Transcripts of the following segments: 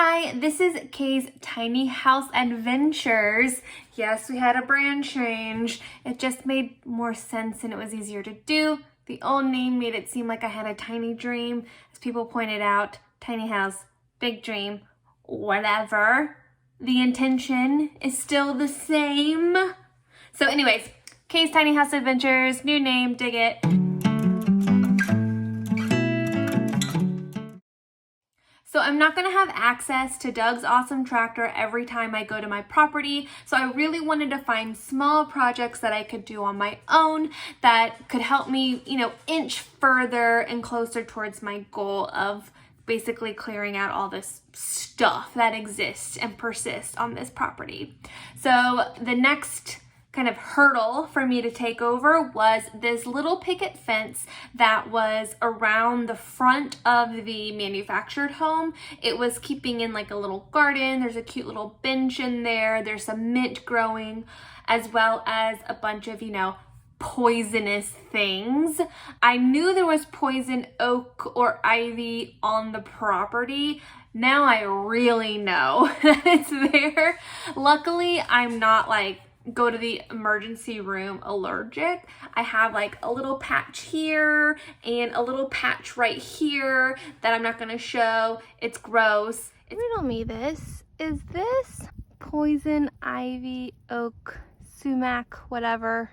Hi, this is Kay's Tiny House Adventures. Yes, we had a brand change. It just made more sense and it was easier to do. The old name made it seem like I had a tiny dream. As people pointed out, tiny house, big dream, whatever. The intention is still the same. So anyways, Kay's Tiny House Adventures, new name, dig it. So I'm not gonna have access to Doug's awesome tractor every time I go to my property. So I really wanted to find small projects that I could do on my own that could help me, inch further and closer towards my goal of basically clearing out all this stuff that exists and persists on this property. So the next kind of hurdle for me to take over was this little picket fence that was around the front of the manufactured home. It was keeping in like a little garden. There's a cute little bench in there. There's some mint growing, as well as a bunch of, poisonous things. I knew there was poison oak or ivy on the property. Now I really know that it's there. Luckily, I'm not go to the emergency room allergic. I have a little patch here and a little patch right here that I'm not gonna show. It's gross. Riddle me this. Is this poison ivy, oak, sumac, whatever?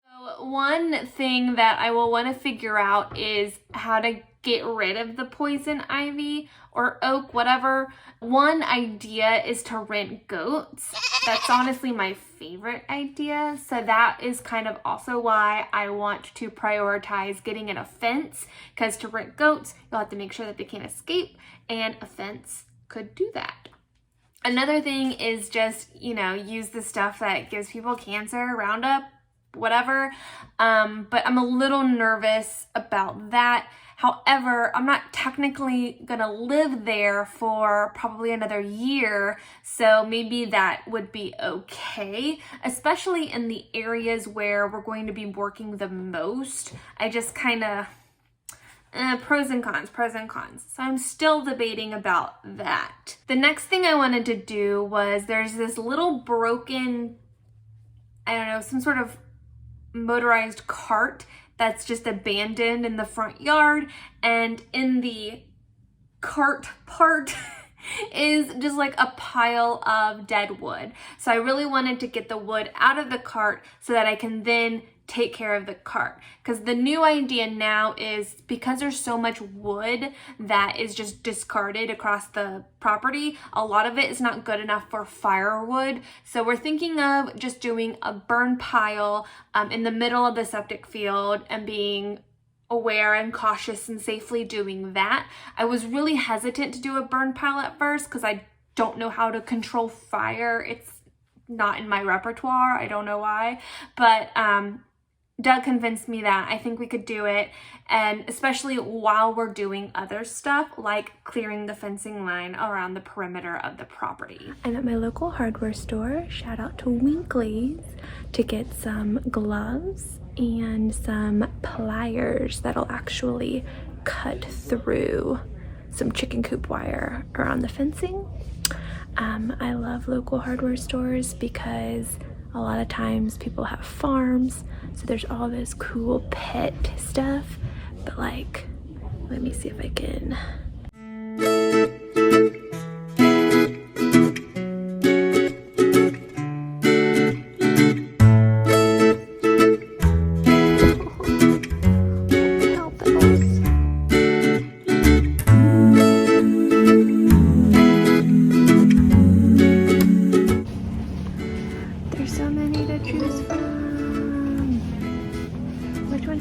So one thing that I will want to figure out is how to get rid of the poison ivy or oak, whatever. One idea is to rent goats. That's honestly my favorite idea. So that is kind of also why I want to prioritize getting in a fence, because to rent goats, you'll have to make sure that they can't escape, and a fence could do that. Another thing is just, use the stuff that gives people cancer, Roundup, whatever. But I'm a little nervous about that. However, I'm not technically gonna live there for probably another year, so maybe that would be okay, especially in the areas where we're going to be working the most. I just kind of, pros and cons. So I'm still debating about that. The next thing I wanted to do was there's this little broken, some sort of motorized cart that's just abandoned in the front yard, and in the cart part is just a pile of dead wood. So I really wanted to get the wood out of the cart so that I can then take care of the cart, because the new idea now is, because there's so much wood that is just discarded across the property, a lot of it is not good enough for firewood. So we're thinking of just doing a burn pile in the middle of the septic field and being aware and cautious and safely doing that. I was really hesitant to do a burn pile at first because I don't know how to control fire. It's not in my repertoire. I don't know why, but Doug convinced me that I think we could do it, and especially while we're doing other stuff like clearing the fencing line around the perimeter of the property. I'm at my local hardware store, shout out to Winkley's, to get some gloves and some pliers that'll actually cut through some chicken coop wire around the fencing. I love local hardware stores because a lot of times people have farms, so there's all this cool pet stuff, but let me see if I can.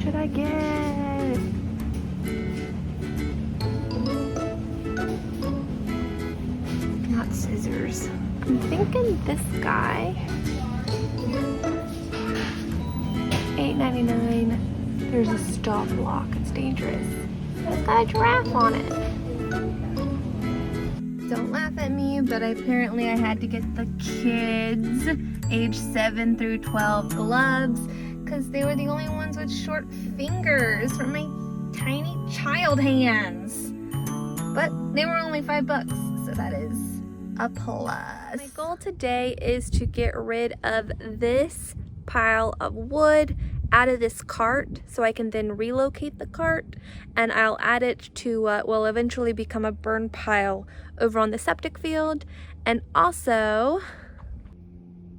Should I get? Not scissors. I'm thinking this guy. $8.99. There's a stop block. It's dangerous. It's got a giraffe on it. Don't laugh at me, but apparently I had to get the kids age 7 through 12 gloves because they were the only ones with short fingers for my tiny child hands. but they were only $5, so that is a plus. My goal today is to get rid of this pile of wood out of this cart so I can then relocate the cart, and I'll add it to what will eventually become a burn pile over on the septic field. And also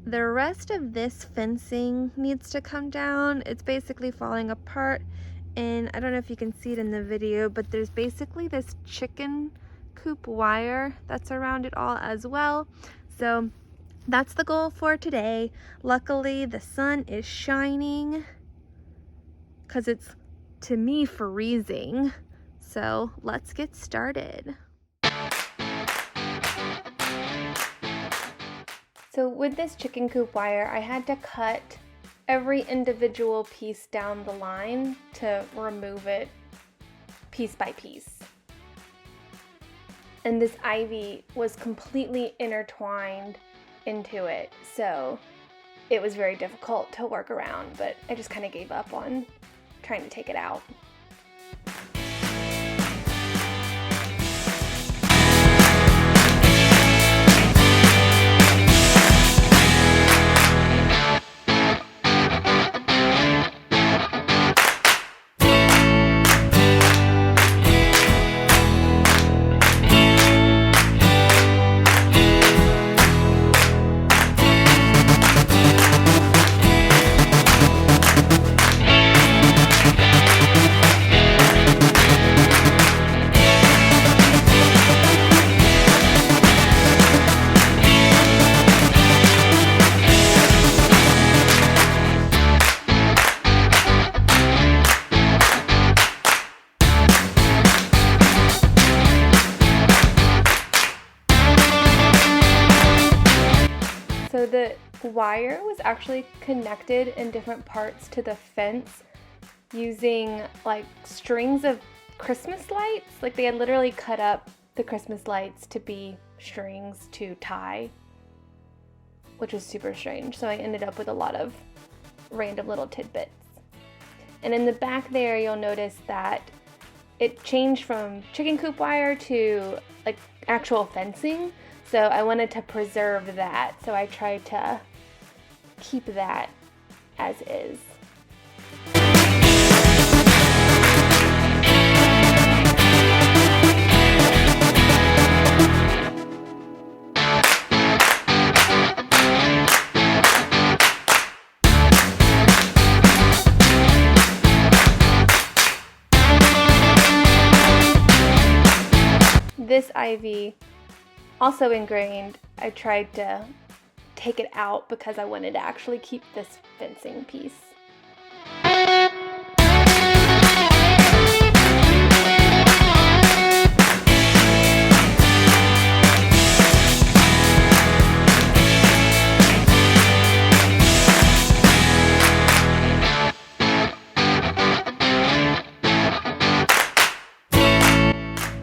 the rest of this fencing needs to come down. It's basically falling apart, and I don't know if you can see it in the video, but there's basically this chicken coop wire that's around it all as well. So that's the goal for today. Luckily the sun is shining because it's, to me, freezing. So let's get started. So with this chicken coop wire, I had to cut every individual piece down the line to remove it piece by piece. And this ivy was completely intertwined into it, so it was very difficult to work around, but I just kind of gave up on trying to take it out. So the wire was actually connected in different parts to the fence using like strings of Christmas lights. Like they had literally cut up the Christmas lights to be strings to tie, which was super strange. So I ended up with a lot of random little tidbits. And in the back there, you'll notice that it changed from chicken coop wire to like actual fencing. So I wanted to preserve that, so I tried to keep that as is. This ivy, also ingrained, I tried to take it out because I wanted to actually keep this fencing piece.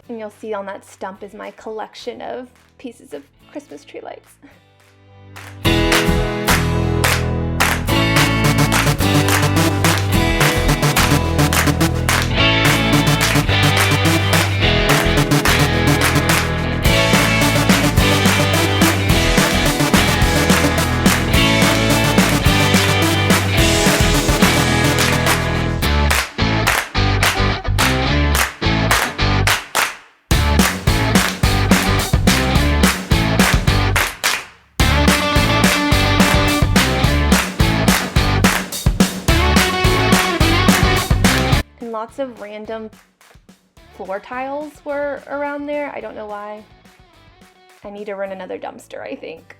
And you'll see on that stump is my collection of pieces of Christmas tree lights. Lots of random floor tiles were around there. I don't know why. I need to run another dumpster, I think.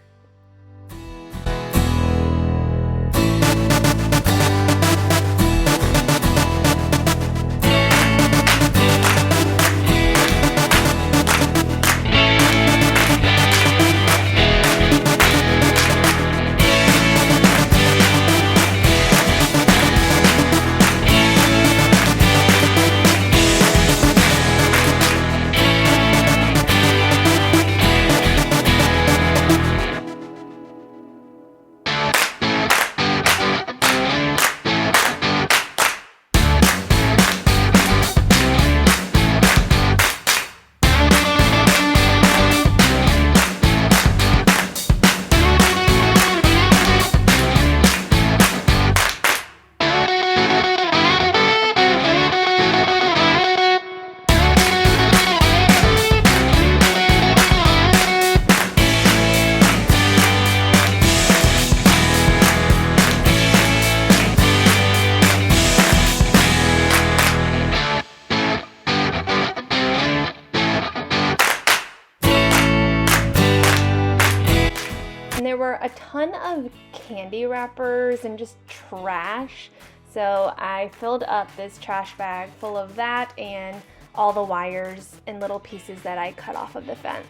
and there were a ton of candy wrappers and just trash. So I filled up this trash bag full of that and all the wires and little pieces that I cut off of the fence.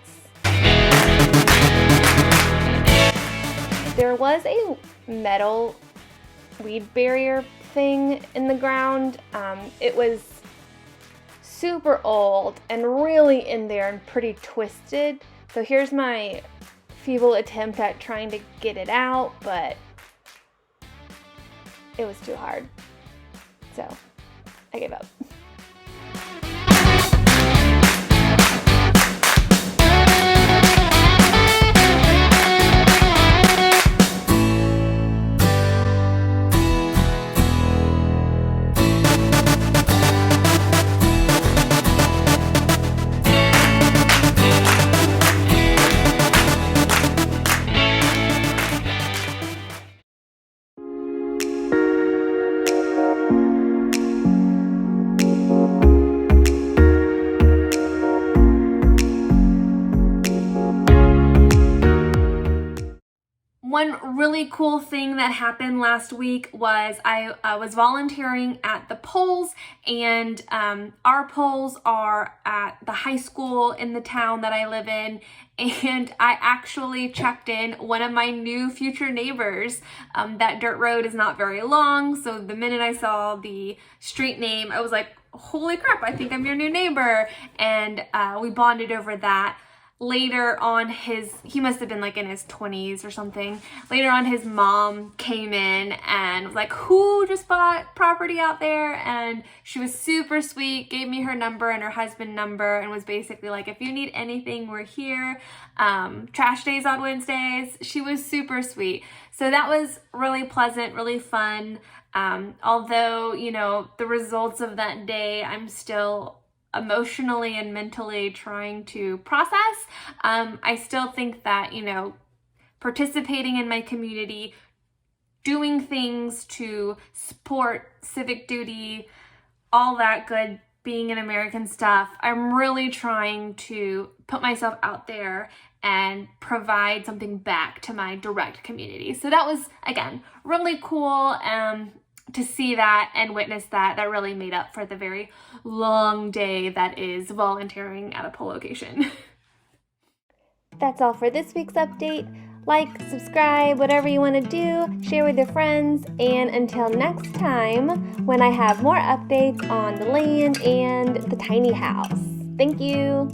There was a metal weed barrier thing in the ground. It was super old and really in there and pretty twisted. So here's my feeble attempt at trying to get it out, but it was too hard. So I gave up. One really cool thing that happened last week was I was volunteering at the polls, and our polls are at the high school in the town that I live in, and I actually checked in one of my new future neighbors. That dirt road is not very long, so the minute I saw the street name, I was like, holy crap, I think I'm your new neighbor, and we bonded over that. Later on, he must have been like in his 20s or something. Later on, his mom came in and was like, who just bought property out there? And she was super sweet, gave me her number and her husband number, and was basically like, if you need anything, we're here. Trash days on Wednesdays. She was super sweet. So that was really pleasant, really fun. Although, you know, the results of that day, I'm still emotionally and mentally trying to process. I still think that, you know, participating in my community, doing things to support civic duty, all that good being an American stuff, I'm really trying to put myself out there and provide something back to my direct community. So that was, again, really cool. To see that and witness that really made up for the very long day that is volunteering at a poll location. That's all for this week's update. Like, subscribe, whatever you want to do, share with your friends, and until next time, when I have more updates on the land and the tiny house. Thank you.